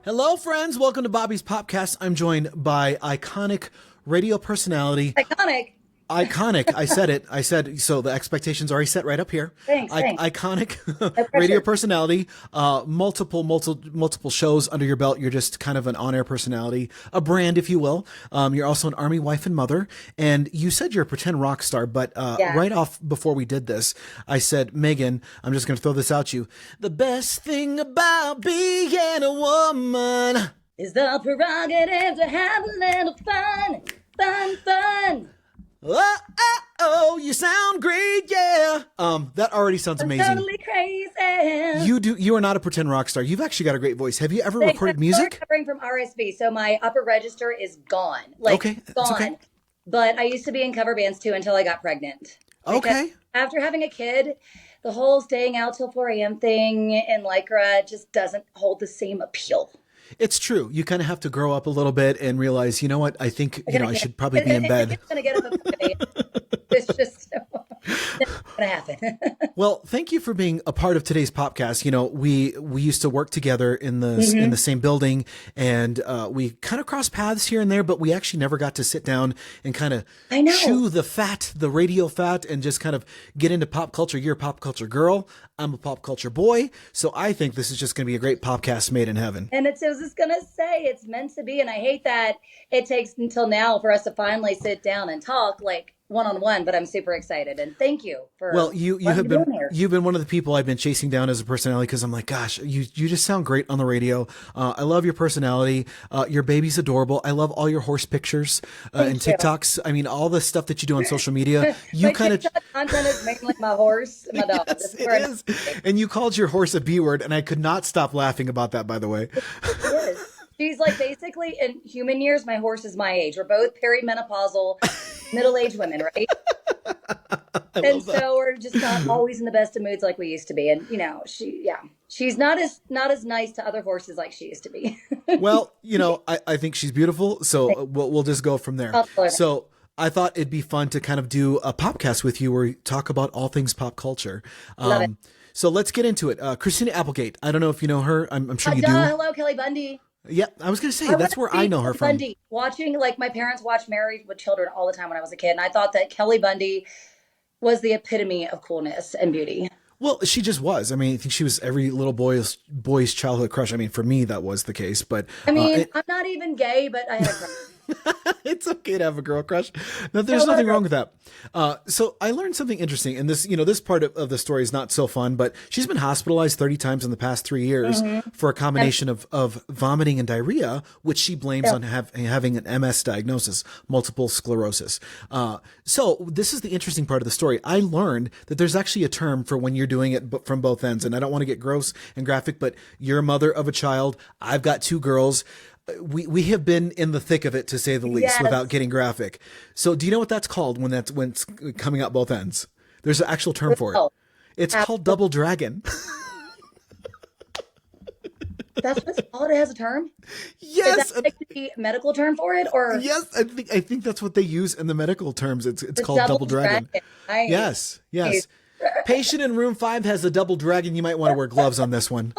Hello, friends. Welcome to Bobby's Popcast. I'm joined by iconic radio personality. Iconic. Iconic. I said it. I said, so the expectations already set right up here. Thanks. Iconic radio personality, multiple shows under your belt. You're just kind of an on-air personality, a brand, if you will. You're also an Army wife and mother. And you said you're a pretend rock star, but right off before we did this, I said, Megan, I'm just going to throw this out to you. The best thing about being a woman is the prerogative to have a little fun, fun. Oh, you sound great, yeah. That already sounds amazing. Totally crazy. You are not a pretend rock star. You've actually got a great voice. Have you ever recorded music? I'm recovering from RSV, so my upper register is gone. Okay, gone. Okay. But I used to be in cover bands too until I got pregnant. Okay. After having a kid, the whole staying out till 4 a.m. thing in Lycra just doesn't hold the same appeal. It's true. You kind of have to grow up a little bit and realize, you know what? I think, I should probably be in bed. It's going to get up at 5 a.m. It's just not going to happen. Well, thank you for being a part of today's podcast. You know, we used to work together in the same building, and we kind of crossed paths here and there, but we actually never got to sit down and kind of chew the radio fat, and just kind of get into pop culture. You're a pop culture girl. I'm a pop culture boy. So I think this is just going to be a great podcast made in heaven. And I was just going to say, it's meant to be. And I hate that it takes until now for us to finally sit down and talk like one-on-one, but I'm super excited. And thank you for you've been one of the people I've been chasing down as a personality, because I'm like, gosh, you just sound great on the radio. I love your personality. Your baby's adorable. I love all your horse pictures and TikToks. I mean, all the stuff that you do on social media. You kind of content is mainly my horse and my dog. Yes, it is. And you called your horse a B word, and I could not stop laughing about that, by the way. It is. She's like, basically in human years, my horse is my age. We're both perimenopausal, middle-aged women, right? And so we're just not always in the best of moods like we used to be. And she's not as nice to other horses like she used to be. Well, I think she's beautiful, so we'll just go from there. So I thought it'd be fun to kind of do a popcast with you where we talk about all things pop culture. Love it. So let's get into it. Christina Applegate. I don't know if you know her. I'm sure you do. Hello, Kelly Bundy. Yeah, I was going to say, that's where I know her from. Bundy. Watching, like, my parents watched Married with Children all the time when I was a kid, and I thought that Kelly Bundy was the epitome of coolness and beauty. Well, she just was. I mean, I think she was every little boy's childhood crush. I mean, for me, that was the case. But I mean, I'm not even gay, but I had a crush. It's okay to have a girl crush. No, there's nothing wrong with that. So I learned something interesting, and this part of the story is not so fun, but she's been hospitalized 30 times in the past 3 years for a combination of vomiting and diarrhea, which she blames on having an MS diagnosis, multiple sclerosis. So this is the interesting part of the story. I learned that there's actually a term for when you're doing it from both ends, and I don't want to get gross and graphic, but you're a mother of a child. I've got 2 girls. We have been in the thick of it, to say the least, without getting graphic. So do you know what that's called when it's coming out both ends? There's an actual term for it. It's called double dragon. That's what it's called? It has a term? Yes. Is that like the medical term for it? Or yes, I think that's what they use in the medical terms. It's called double dragon. Nice. Yes. Patient in room 5 has a double dragon. You might want to wear gloves on this one.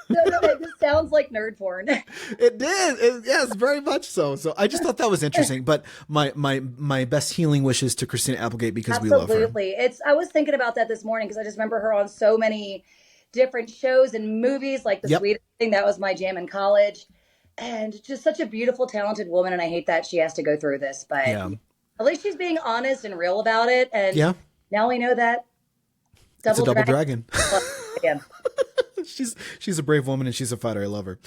No, it just sounds like nerd porn. It did. Yes, very much so. So I just thought that was interesting. But my best healing wishes to Christina Applegate, because we love her. Absolutely. I was thinking about that this morning because I just remember her on so many different shows and movies, like The Sweetest Thing. That was my jam in college. And just such a beautiful, talented woman. And I hate that she has to go through this. But at least she's being honest and real about it. And now we know that it's a double dragon. Again. She's a brave woman, and she's a fighter. I love her.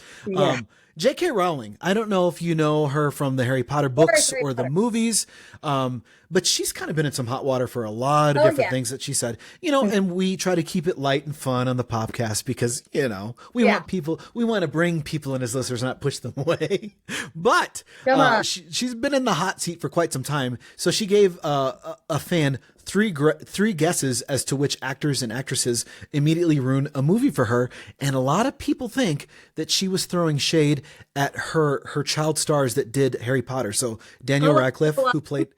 J.K. Rowling. I don't know if you know her from the Harry Potter books or the movies, but she's kind of been in some hot water for a lot of different things that she said. And we try to keep it light and fun on the podcast because, we want to bring people in as listeners, not push them away. But she's been in the hot seat for quite some time. So she gave a fan three guesses as to which actors and actresses immediately ruin a movie for her. And a lot of people think that she was throwing shade at her child stars that did Harry Potter. So Daniel Radcliffe, who played,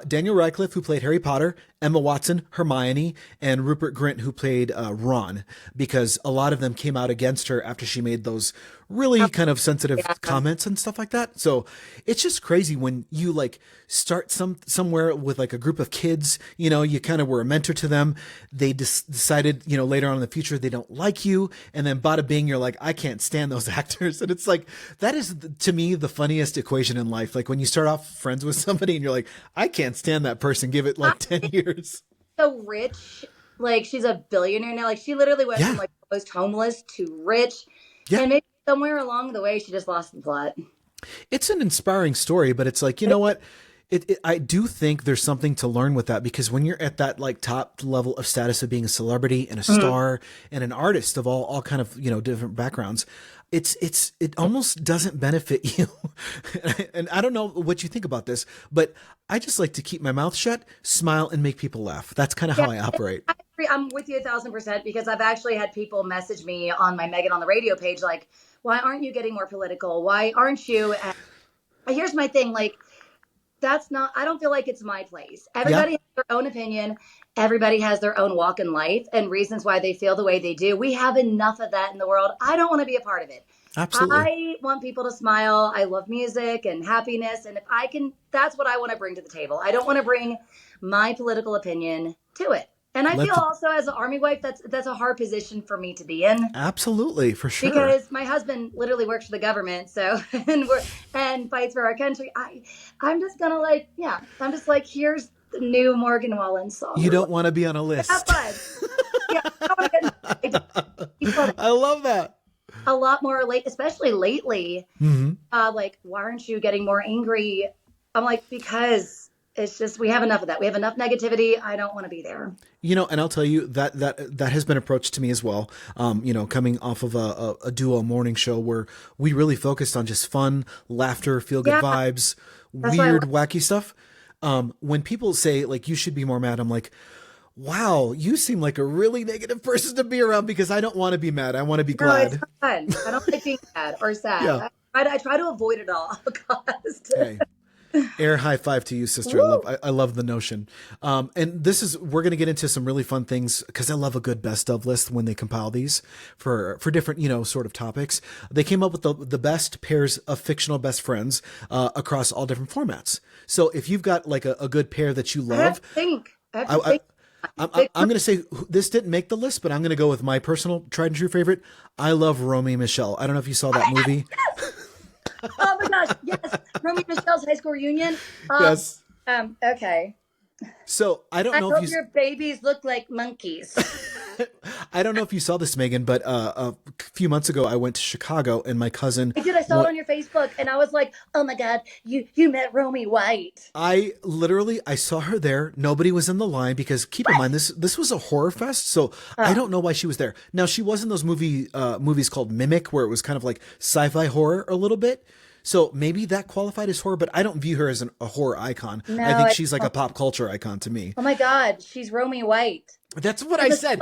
Daniel Radcliffe, who played Harry Potter, Emma Watson, Hermione, and Rupert Grint, who played Ron, because a lot of them came out against her after she made those really kind of sensitive comments and stuff like that. So it's just crazy when you like start somewhere with like a group of kids, you kind of were a mentor to them. They decided, later on in the future, they don't like you. And then bada bing, you're like, I can't stand those actors. And it's like, that is to me, the funniest equation in life. Like when you start off friends with somebody and you're like, I can't stand that person. Give it like 10 years. So rich. Like she's a billionaire now. Like she literally went from like almost homeless to rich. Yeah. And maybe somewhere along the way, she just lost the plot. It's an inspiring story, but it's like, you know what? I do think there's something to learn with that, because when you're at that like top level of status of being a celebrity and a star and an artist of all kind of, different backgrounds, it almost doesn't benefit you. And I don't know what you think about this, but I just like to keep my mouth shut, smile, and make people laugh. That's kind of how I operate. I agree. I'm with you 1,000%, because I've actually had people message me on my Megan on the Radio page, like, why aren't you getting more political? Why aren't you? And here's my thing. Like, I don't feel like it's my place. Everybody has their own opinion. Everybody has their own walk in life and reasons why they feel the way they do. We have enough of that in the world. I don't want to be a part of it. Absolutely. I want people to smile. I love music and happiness. And if I can, that's what I want to bring to the table. I don't want to bring my political opinion to it. And I feel also as an Army wife, that's a hard position for me to be in. Absolutely, for sure. Because my husband literally works for the government, so and fights for our country. I'm just gonna I'm just like, here's the new Morgan Wallen song. You don't want to be on a list. Have fun. I love that. A lot more especially lately. Like, why aren't you getting more angry? I'm like, because it's just, we have enough of that. We have enough negativity. I don't want to be there. And I'll tell you that has been approached to me as well. Coming off of a duo morning show where we really focused on just fun, laughter, feel good vibes, weird, wacky stuff. When people say like, you should be more mad, I'm like, wow, you seem like a really negative person to be around, because I don't want to be mad. I want to be glad. It's fun. I don't like being mad or sad. I try to avoid it all. Hey. Air high five to you, sister. I love the notion. And we're going to get into some really fun things, because I love a good best of list when they compile these for different, sort of topics. They came up with the best pairs of fictional best friends, across all different formats. So if you've got like a good pair that you love, I'm going to say this didn't make the list, but I'm going to go with my personal tried and true favorite. I love Romi and Michele. I don't know if you saw that movie. Oh my gosh, yes. Romi and Michele's high school reunion. Yes. Okay. So I hope your babies look like monkeys. I don't know if you saw this, Megan, but a few months ago I went to Chicago, and my cousin. I did. I saw it on your Facebook, and I was like, "Oh my God, you met Romi White." I saw her there. Nobody was in the line, because keep in mind this was a horror fest, so I don't know why she was there. Now, she was in those movies called Mimic, where it was kind of like sci-fi horror a little bit. So maybe that qualified as horror, but I don't view her as a horror icon. No, I think she's like a pop culture icon to me. Oh my God, she's Romi White. That's what I said.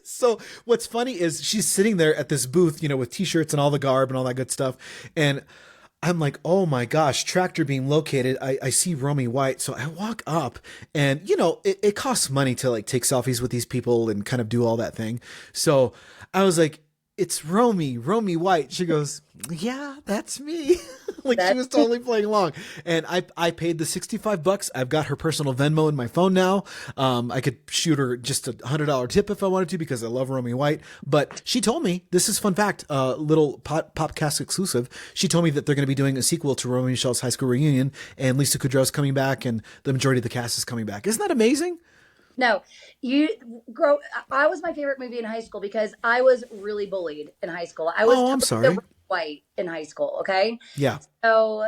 So what's funny is she's sitting there at this booth, with t-shirts and all the garb and all that good stuff. And I'm like, oh my gosh, tractor beam located. I see Romi White. So I walk up, and it costs money to like take selfies with these people and kind of do all that thing. So I was like, it's Romi White. She goes, yeah, that's me. She was totally playing along. And I paid the $65. I've got her personal Venmo in my phone now. I could shoot her just $100 tip if I wanted to, because I love Romi White. But she told me, this is fun fact, little PopCast exclusive. She told me that they're going to be doing a sequel to Romi and Michele's high school reunion, and Lisa Kudrow's coming back, and the majority of the cast is coming back. Isn't that amazing? No, I was my favorite movie in high school, because I was really bullied in high school. I was I'm sorry. White in high school. Okay. Yeah. So,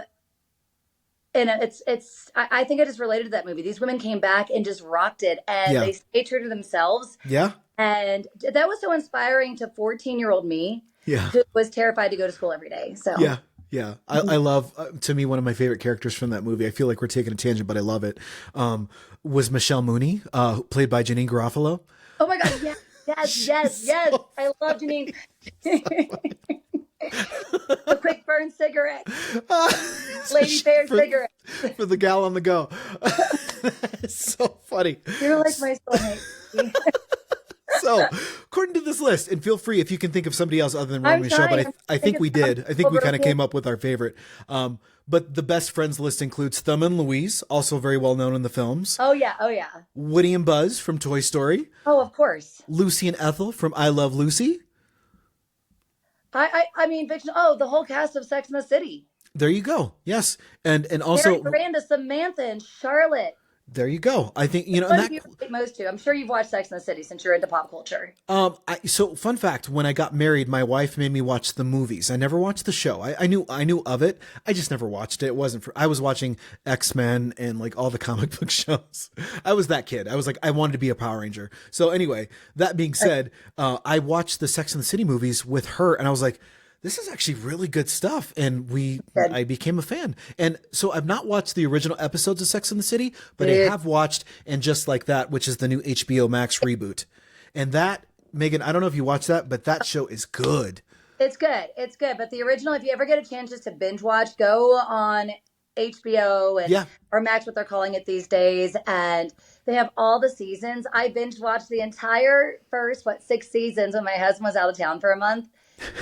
and I think I just related to that movie. These women came back and just rocked it, and they stayed true to themselves. Yeah. And that was so inspiring to 14-year-old me. Yeah. Who was terrified to go to school every day. So. Yeah. Yeah. I love, to me, one of my favorite characters from that movie, I feel like we're taking a tangent, but I love it, was Michelle Mooney, played by Janine Garofalo. Oh my God. Yes. I love Janine. A quick burn cigarette. Lady Fair cigarette. For the gal on the go. It's so funny. You're like my soulmate. So, according to this list, and feel free if you can think of somebody else other than Romi and Michele, but I think we did. I think we kind of came up with our favorite. But the best friends list includes Thelma and Louise, also very well known in the films. Oh, yeah. Oh, yeah. Woody and Buzz from Toy Story. Oh, of course. Lucy and Ethel from I Love Lucy. I mean, fiction. Oh, the whole cast of Sex and the City. There you go. Yes. And also Miranda, Samantha, and Charlotte. There you go. I think, you know, What do you relate most to? I'm sure you've watched Sex and the City since you're into pop culture. So fun fact, when I got married, my wife made me watch the movies. I never watched the show. I knew of it. I just never watched it. It wasn't I was watching X-Men and like all the comic book shows. I was that kid. I was like, I wanted to be a Power Ranger. So anyway, that being said, I watched the Sex and the City movies with her and I was like, this is actually really good stuff. And I became a fan. And so I've not watched the original episodes of Sex and the City, but I have watched And Just Like That, which is the new HBO Max reboot. And that, Megan, I don't know if you watched that, but that show is good. It's good. It's good. But the original, if you ever get a chance just to binge watch, go on HBO or Max, what they're calling it these days. And they have all the seasons. I binge watched the entire first, 6 seasons when my husband was out of town for a month.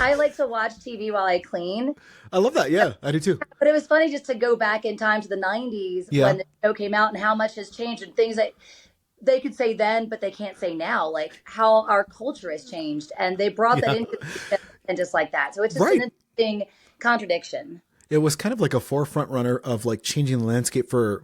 I like to watch TV while I clean. I love that. Yeah, I do too. But it was funny just to go back in time to the 90s when the show came out and how much has changed and things that they could say then, but they can't say now, like how our culture has changed. And they brought that into and just like that. So it's just an interesting contradiction. It was kind of like a forefront runner of like changing the landscape for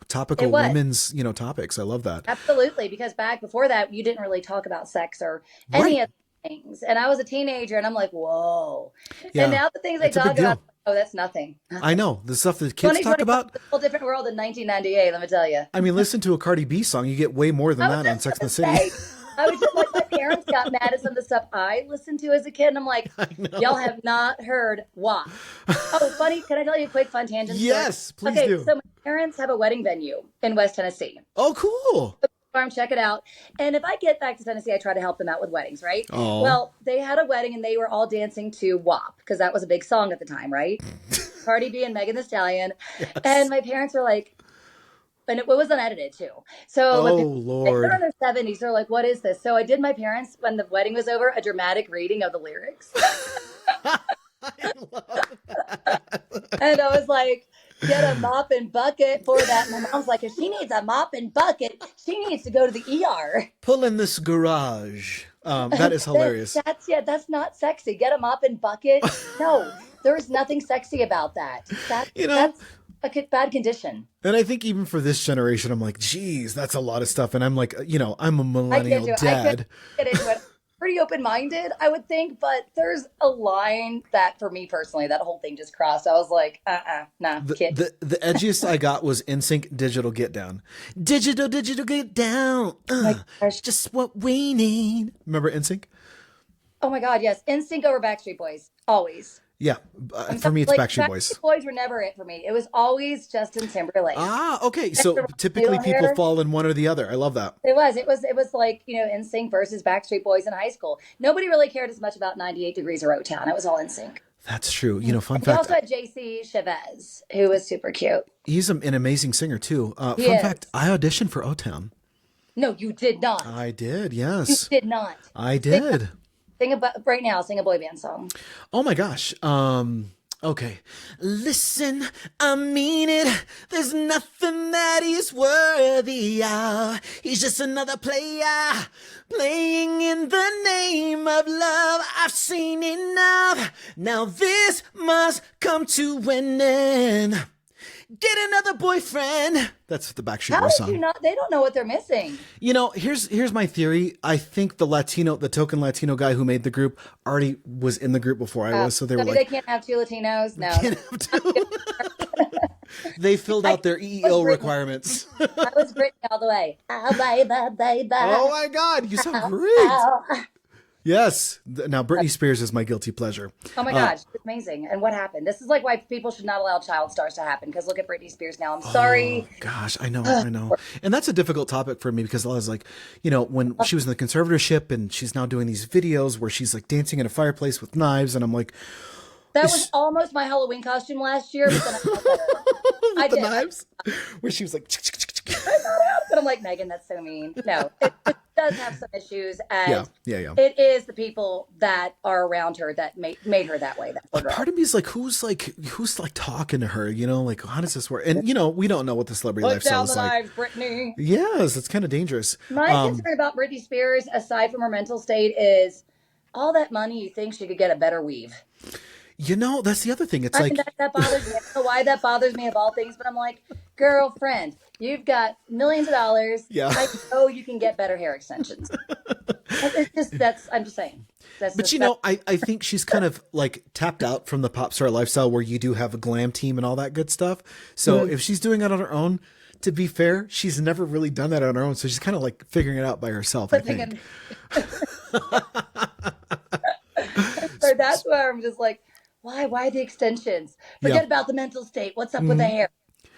topical women's, topics. I love that. Absolutely. Because back before that, you didn't really talk about sex or any of things. And I was a teenager and I'm like, whoa. Yeah, and now the things they talk about, oh, that's nothing. I know. The stuff that kids talk about. A whole different world in 1998, let me tell you. I mean, listen to a Cardi B song. You get way more than that on Sex and the City. I was just like, my parents got mad at some of the stuff I listened to as a kid. And I'm like, y'all have not heard WAP. Oh, funny. Can I tell you a quick fun tangent? Yes, please do. So my parents have a wedding venue in West Tennessee. Oh, cool. Farm, check it out. And if I get back to Tennessee, I try to help them out with weddings, right? Oh. Well, they had a wedding and they were all dancing to WAP because that was a big song at the time, right? Cardi B and Megan Thee Stallion. Yes. And my parents were like, and it was unedited too. So Lord. They're in their 70s. They're like, what is this? So I did my parents, when the wedding was over, a dramatic reading of the lyrics. I love that. And I was like, get a mop and bucket for that. And my mom's like, if she needs a mop and bucket, she needs to go to the ER. Pull in this garage. That is hilarious. That's not sexy. Get a mop and bucket. No, there is nothing sexy about that. That's a bad condition. And I think even for this generation, I'm like, geez, that's a lot of stuff. And I'm like, I'm a millennial dad. I get into it. Pretty open-minded, I would think, but there's a line that, for me personally, that whole thing just crossed. I was like, nah, kid. The edgiest I got was NSYNC Digital Get Down. Digital Get Down. Just what we need. Remember NSYNC? Oh my God, yes. NSYNC over Backstreet Boys, always. Yeah, for me, it's Backstreet Boys. Backstreet Boys were never it for me. It was always Justin Timberlake. Ah, okay. So typically people fall in one or the other. I love that. It was like, NSYNC versus Backstreet Boys in high school. Nobody really cared as much about 98 Degrees of O-Town. It was all NSYNC. That's true. Fun fact. We also had JC Chavez, who was super cute. He's an amazing singer too. Fun fact, I auditioned for O-Town. No, you did not. I did, yes. You did not. I did. Sing a boy band song. Oh my gosh. Okay. Listen, I mean it. There's nothing that he's worthy of. He's just another player playing in the name of love. I've seen enough. Now this must come to an end. Get another boyfriend. That's the Backstreet Boys song. How did you not? They don't know what they're missing. Here's my theory. I think the token Latino guy who made the group already was in the group before I was. So they were like, they can't have two Latinos. No, can't have two. They filled out their EEO requirements. I was Britney all the way. Oh, baby. Oh my God, you sound great. Yes. Now, Britney Spears is my guilty pleasure. Oh my gosh, it's amazing. And what happened? This is like why people should not allow child stars to happen. Because look at Britney Spears now. I'm sorry. Oh, gosh, I know. And that's a difficult topic for me because I was like, when she was in the conservatorship and she's now doing these videos where she's like dancing in a fireplace with knives. And I'm like, That was almost my Halloween costume last year, but then I felt better. With the knives? Where she was like... But I'm like, Megan, that's so mean. No, it does have some issues, and yeah. it is the people that are around her that made her that way. That poor girl. Part of me is like, who's talking to her? You know, like, how does this work? And we don't know what the celebrity lifestyle is like. Put down the knives, Britney. Yes, it's kind of dangerous. My concern about Britney Spears, aside from her mental state, is all that money. You think she could get a better weave? That's the other thing. It's like that bothers me. I don't know why that bothers me of all things, but I'm like, girlfriend, you've got millions of dollars. Yeah. I know you can get better hair extensions. I'm just saying. I think she's kind of like tapped out from the pop star lifestyle where you do have a glam team and all that good stuff. So if she's doing it on her own, to be fair, she's never really done that on her own. So she's kind of like figuring it out by herself, I think. So that's where I'm just like, why the extensions? Forget about the mental state. What's up with the hair?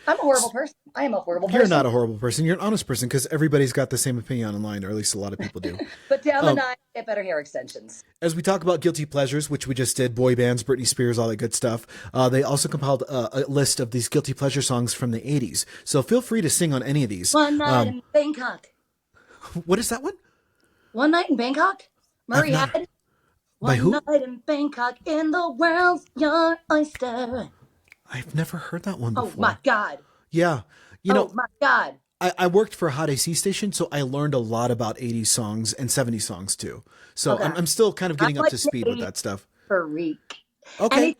I'm a horrible person. I am a horrible person. You're not a horrible person. You're an honest person because everybody's got the same opinion online, or at least a lot of people do. But down the line, get better hair extensions. As we talk about guilty pleasures, which we just did, boy bands, Britney Spears, all that good stuff, they also compiled a list of these guilty pleasure songs from the 80s. So feel free to sing on any of these. One Night in Bangkok. What is that one? One Night in Bangkok? Murray had. By who? One night in Bangkok in the world's your oyster. I've never heard that one before. Oh my God. Yeah. Oh my God. I worked for a Hot AC station, so I learned a lot about 80s songs and 70s songs too. So I'm still kind of getting up to speed with that stuff. Freak. Okay.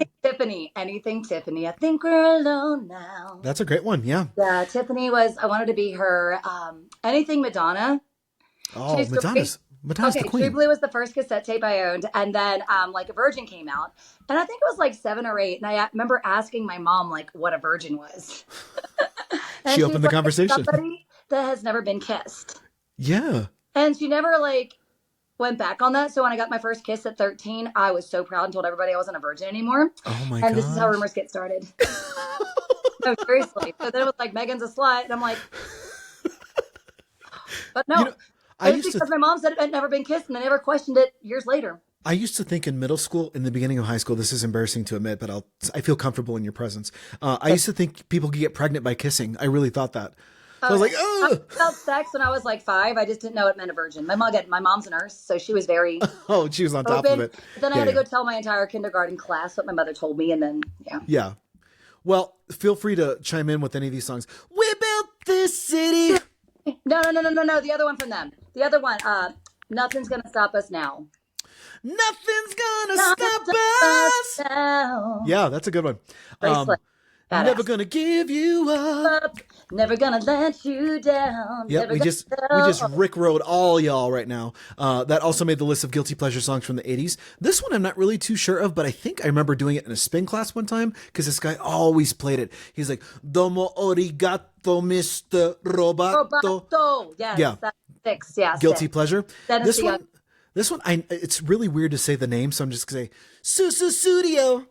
Anything Tiffany. I think we're alone now. That's a great one. Yeah. Yeah. Tiffany I wanted to be her, anything Madonna. Oh, Madonna's the queen. True Blue was the first cassette tape I owned, and then like a Virgin came out, and I think it was like 7 or 8, and I remember asking my mom like what a Virgin was. She opened the conversation. Somebody that has never been kissed. Yeah. And she never like went back on that. So when I got my first kiss at 13, I was so proud and told everybody I wasn't a virgin anymore. Oh my god! And this is how rumors get started. No, seriously. So then it was like Megan's a slut, and I'm like, but no. Because my mom said it had never been kissed, and I never questioned it years later. I used to think in middle school, in the beginning of high school, this is embarrassing to admit, but I feel comfortable in your presence. I used to think people could get pregnant by kissing. I really thought that. So I was like, ugh. I felt sex when I was like 5. I just didn't know it meant a virgin. My mom's a nurse, so she was very she was on top of it. But then I had to go tell my entire kindergarten class what my mother told me, and then Yeah. Well, feel free to chime in with any of these songs. We built this city. No. The other one from them. The other one, Nothing's Gonna Stop Us Now. Nothing's gonna stop us now. Yeah, that's a good one. Never gonna give you up. Never gonna let you down. Yep, we just rickrolled all y'all right now. That also made the list of guilty pleasure songs from the 80s. This one I'm not really too sure of, but I think I remember doing it in a spin class one time because this guy always played it. He's like, Domo arigato, Mr. Roboto. Yes, yeah. That's 6. Yeah, guilty 6. pleasure. This one, it's really weird to say the name, so I'm just gonna say Susudio.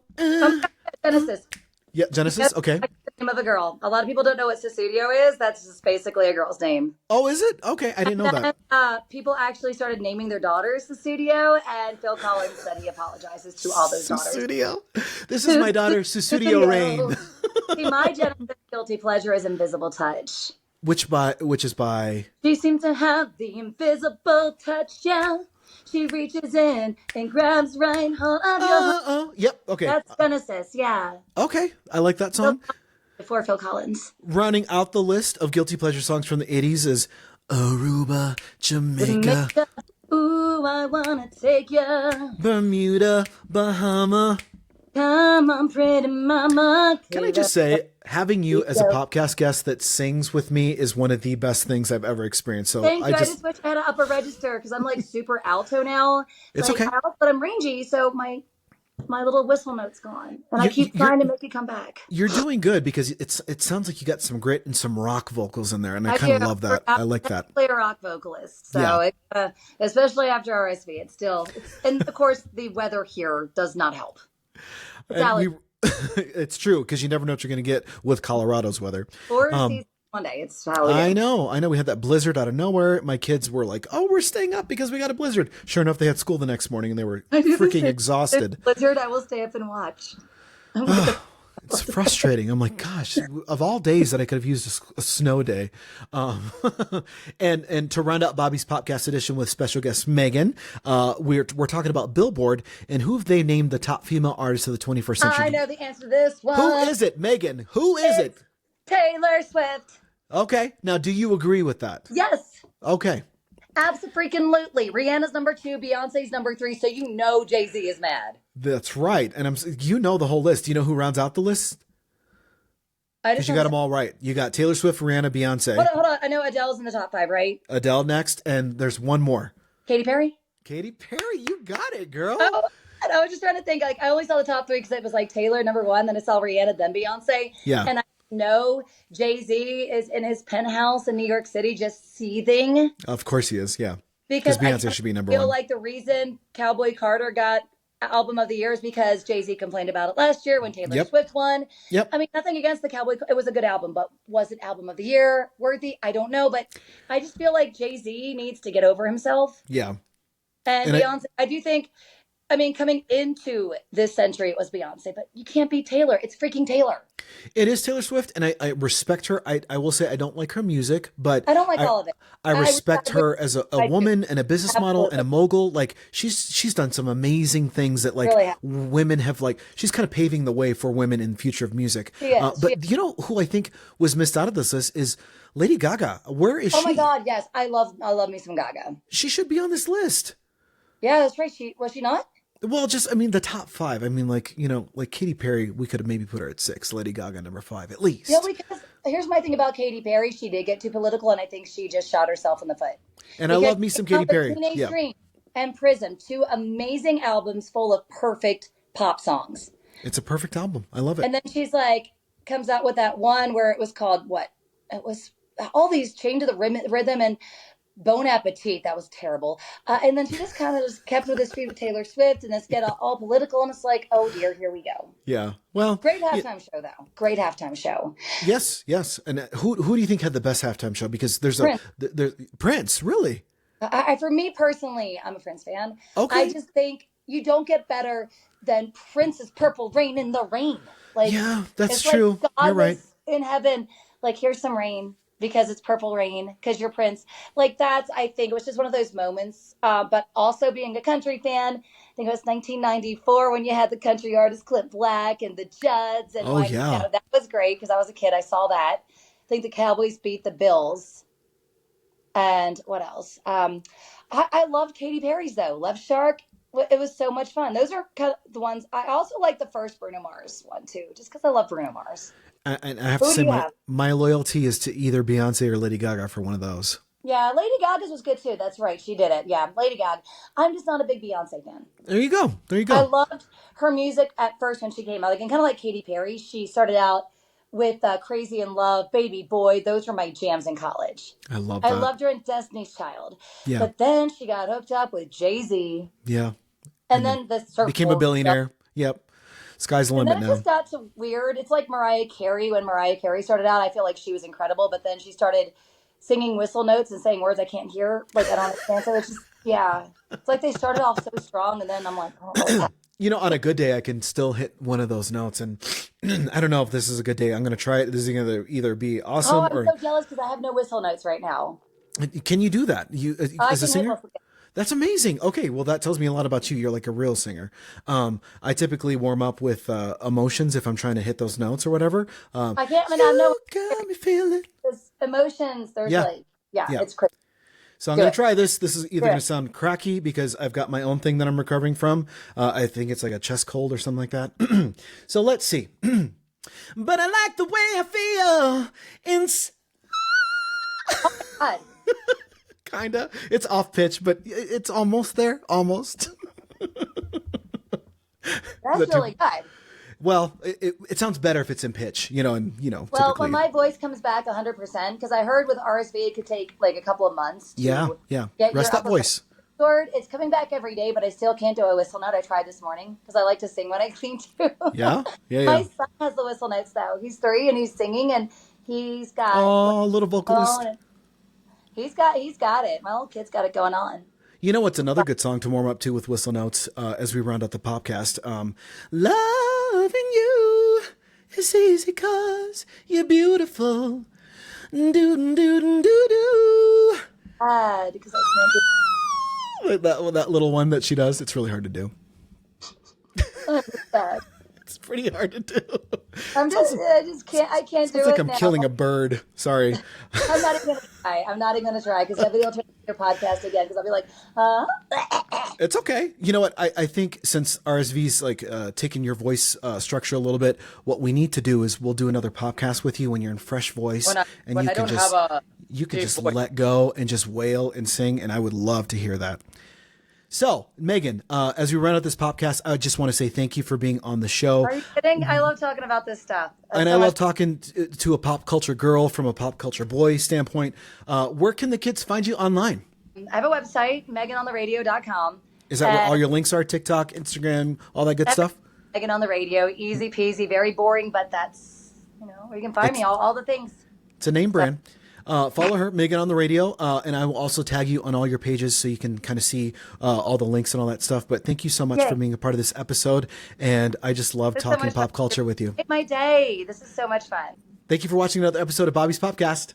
Genesis. Yeah, Genesis. Okay. That's the name of a girl. A lot of people don't know what Susudio is. That's just basically a girl's name. Oh, is it? Okay, I didn't know that. People actually started naming their daughters Susudio, and Phil Collins said he apologizes to all those daughters. Susudio. This is my daughter, Susudio Rain. See, my Genesis guilty pleasure is Invisible Touch. Which is by? She seems to have the invisible touch, yeah. She reaches in and grabs right hold of your Yep, okay. That's Genesis, yeah. Okay, I like that song. Before Phil Collins. Rounding out the list of guilty pleasure songs from the 80s is Aruba, Jamaica. Ooh, I wanna take ya. Bermuda, Bahama. Come on, pretty mama. Can I just say, having you as a PopCast guest that sings with me is one of the best things I've ever experienced. So Thank you. I just wish I had an upper register because I'm like super alto now. It's like, okay. But I'm rangy, so my little whistle note's gone. And I keep trying to make it come back. You're doing good because it sounds like you got some grit and some rock vocals in there. And I kind of love that. I like that. I play a rock vocalist. So especially after RSV, and of course the weather here does not help. It's true because you never know what you're going to get with Colorado's weather. 4 seasons one day. It's how we I know. We had that blizzard out of nowhere. My kids were like, "Oh, we're staying up because we got a blizzard." Sure enough, they had school the next morning and they were freaking exhausted. Blizzard, I will stay up and watch. It's frustrating. I'm like, gosh, of all days that I could have used a snow day. And to round out Bobby's Popcast edition with special guest Megan, we're talking about Billboard and who have they named the top female artist of the 21st century. I know the answer to this one. Who is it, Megan? Who is it? Taylor Swift. Okay. Now, do you agree with that? Yes. Okay. Absolutely. Rihanna's number 2, Beyonce's number 3, so you know Jay-Z is mad. That's right. And you know the whole list. Do you know who rounds out the list? Because you got them all right. You got Taylor Swift, Rihanna, Beyonce. Hold on. I know Adele's in the top 5, right? Adele next, and there's one more. Katy Perry? Katy Perry, you got it, girl. Oh, and I was just trying to think. Like, I only saw the top 3 because it was like Taylor, number 1, then I saw Rihanna, then Beyonce. Yeah. And I know Jay-Z is in his penthouse in New York City just seething. Of course he is, yeah. Because Beyonce should be number 1. I feel like the reason Cowboy Carter got Album of the Year is because Jay-Z complained about it last year when Taylor Swift won. Yep. I mean, nothing against the Cowboy. It was a good album, but was it Album of the Year worthy? I don't know, but I just feel like Jay-Z needs to get over himself. Yeah. And Beyonce, I do think, I mean, coming into this century, it was Beyonce, but you can't beat Taylor. It's freaking Taylor. It is Taylor Swift, and I respect her. I will say I don't like her music, but I don't like all of it. I respect her as a woman and a business model and a mogul. Like she's done some amazing things that like really women have like. She's kind of paving the way for women in the future of music. But you know who I think was missed out of this list is Lady Gaga. Where is she? Oh my God, yes, I love me some Gaga. She should be on this list. Yeah, that's right. Was she not? Well, just, I mean, the top 5. I mean, like, you know, like Katy Perry, we could have maybe put her at 6, Lady Gaga number 5, at least. Yeah, because here's my thing about Katy Perry. She did get too political, and I think she just shot herself in the foot. And because I love me some Katy Perry. Teenage Dream and Prism, 2 amazing albums full of perfect pop songs. It's a perfect album. I love it. And then she's like, comes out with that one where it was called what? It was all these Chained to the Rhythm and Bon Appetit. That was terrible. And then she just kind of just kept with his feet with Taylor Swift and this get all political. And it's like, oh dear, here we go. Yeah. Well, great halftime show though. Great halftime show. Yes. And who do you think had the best halftime show? Because there's Prince, really? For me personally, I'm a Prince fan. Okay. I just think you don't get better than Prince's Purple Rain in the Rain. Like, yeah, that's true. Like God You're right. In heaven, like, here's some rain. Because it's Purple Rain, because you're Prince. Like that's, I think it was just one of those moments. But also being a country fan, I think it was 1994 when you had the country artist Clint Black and the Judds. And that was great because I was a kid. I saw that. I think the Cowboys beat the Bills. And what else? I loved Katy Perry's though. Love Shark. It was so much fun. Those are kind of the ones. I also like the first Bruno Mars one too, just because I love Bruno Mars. And I have to say, my loyalty is to either Beyonce or Lady Gaga for one of those. Yeah, Lady Gaga's was good too. That's right. She did it. Yeah, Lady Gaga. I'm just not a big Beyonce fan. There you go. I loved her music at first when she came out. Like, and kind of like Katy Perry, she started out with Crazy in Love, Baby Boy. Those were my jams in college. I love that. I loved her in Destiny's Child. Yeah. But then she got hooked up with Jay-Z. Yeah. And then became a billionaire. Yep. Sky's the limit now. And then it just got so weird. It's like Mariah Carey. When Mariah Carey started out, I feel like she was incredible. But then she started singing whistle notes and saying words I can't hear. Like, I don't understand. So it's just, yeah. It's like they started off so strong. And then I'm like, oh. You know, on a good day, I can still hit one of those notes. And I don't know if this is a good day. I'm going to try it. This is going to either be awesome I'm so jealous because I have no whistle notes right now. Can you do that? You as a singer? That's amazing. Okay, well, that tells me a lot about you. You're like a real singer. I typically warm up with emotions if I'm trying to hit those notes or whatever. I can't. I mean, I know. Got me feeling. Emotions. There's it's crazy. So I'm going to try this. This is either going to sound cracky because I've got my own thing that I'm recovering from. I think it's like a chest cold or something like that. So let's see. But I like the way I feel inside. Oh my God. Kinda. It's off pitch, but it's almost there. Almost. That's really good. Well, it sounds better if it's in pitch, and Well, when my voice comes back 100%, because I heard with RSV it could take like a couple of months. Yeah. Rest that voice. It's coming back every day, but I still can't do a whistle note. I tried this morning because I like to sing when I clean too. Yeah. My son has the whistle notes though. He's 3 and he's singing and He's got Oh, little vocalist. on. He's got it. My little kid's got it going on. You know what's another good song to warm up to with whistle notes as we round out the podcast? Loving you is easy 'cause you're beautiful. Do do do do do. Because I can't Like that little one that she does. It's really hard to do. do that. It's pretty hard to do. I just can't. I can't do It's it like I'm now. killing a bird. Sorry. I'm not even gonna try. I'm not even gonna try because everybody will turn to your podcast again because I'll be like, huh? It's okay. You know what? I think since RSV's like taking your voice structure a little bit, what we need to do is we'll do another podcast with you when you're in fresh voice, and When you I can don't just have a voice. let go and just wail and sing, and I would love to hear that. So, Megan, as we run out this podcast, I just want to say thank you for being on the show. Are you kidding? I love talking about this stuff. And I love talking to a pop culture girl from a pop culture boy standpoint. Where can the kids find you online? I have a website, meganontheradio.com. Is that where all your links are? TikTok, Instagram, all that good stuff? Megan on the Radio, easy peasy, very boring, but that's, where you can find me, all the things. It's a name brand. Follow her, Megan on the Radio, and I will also tag you on all your pages so you can kind of see all the links and all that stuff. But thank you so much for being a part of this episode, and I just love talking pop culture with you. Make my day. This is so much fun. Thank you for watching another episode of Bobby's Popcast.